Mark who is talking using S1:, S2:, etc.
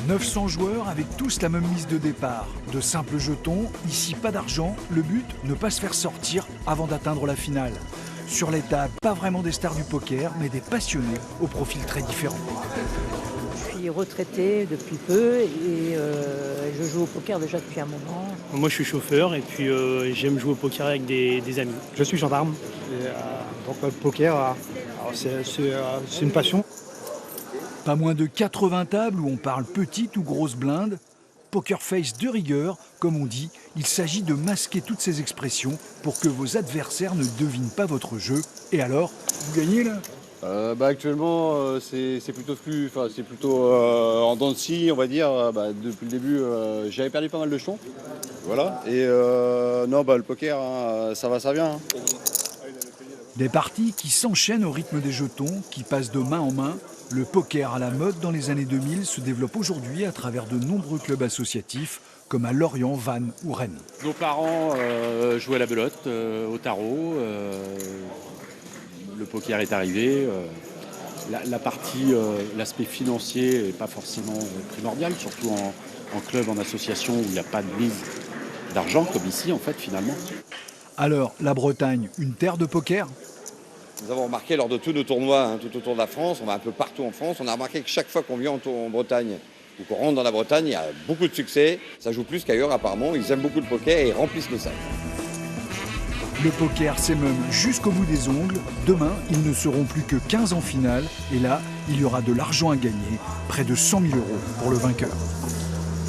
S1: 900 joueurs avec tous la même mise de départ. De simples jetons, ici pas d'argent, le but, ne pas se faire sortir avant d'atteindre la finale. Sur les tables, pas vraiment des stars du poker, mais des passionnés aux profils très différents.
S2: Je suis retraité depuis peu et je joue au poker déjà depuis un moment.
S3: Moi je suis chauffeur et puis j'aime jouer au poker avec des amis.
S4: Je suis gendarme, donc le poker, c'est une passion.
S1: Pas moins de 80 tables où on parle petite ou grosse blinde. Poker face de rigueur, comme on dit, il s'agit de masquer toutes ces expressions pour que vos adversaires ne devinent pas votre jeu. Et alors, vous gagnez là ?
S5: Actuellement, c'est plutôt en dents de scie, on va dire. Depuis le début, j'avais perdu pas mal de jetons. Voilà. Et le poker, ça va, ça vient.
S1: Des parties qui s'enchaînent au rythme des jetons, qui passent de main en main. Le poker à la mode dans les années 2000 se développe aujourd'hui à travers de nombreux clubs associatifs, comme à Lorient, Vannes ou Rennes.
S6: Nos parents jouaient à la belote, au tarot. Le poker est arrivé. La partie, l'aspect financier n'est pas forcément primordial, surtout en club, en association où il n'y a pas de mise d'argent, comme ici, en fait, finalement.
S1: Alors, la Bretagne, une terre de poker ?
S5: Nous avons remarqué lors de tous nos tournois, tout autour de la France, on va un peu partout en France, on a remarqué que chaque fois qu'on vient en Bretagne ou qu'on rentre dans la Bretagne, il y a beaucoup de succès. Ça joue plus qu'ailleurs apparemment, ils aiment beaucoup le poker et ils remplissent nos salles.
S1: Le poker s'émeut jusqu'au bout des ongles. Demain, ils ne seront plus que 15 en finale. Et là, il y aura de l'argent à gagner, près de 100 000 € pour le vainqueur.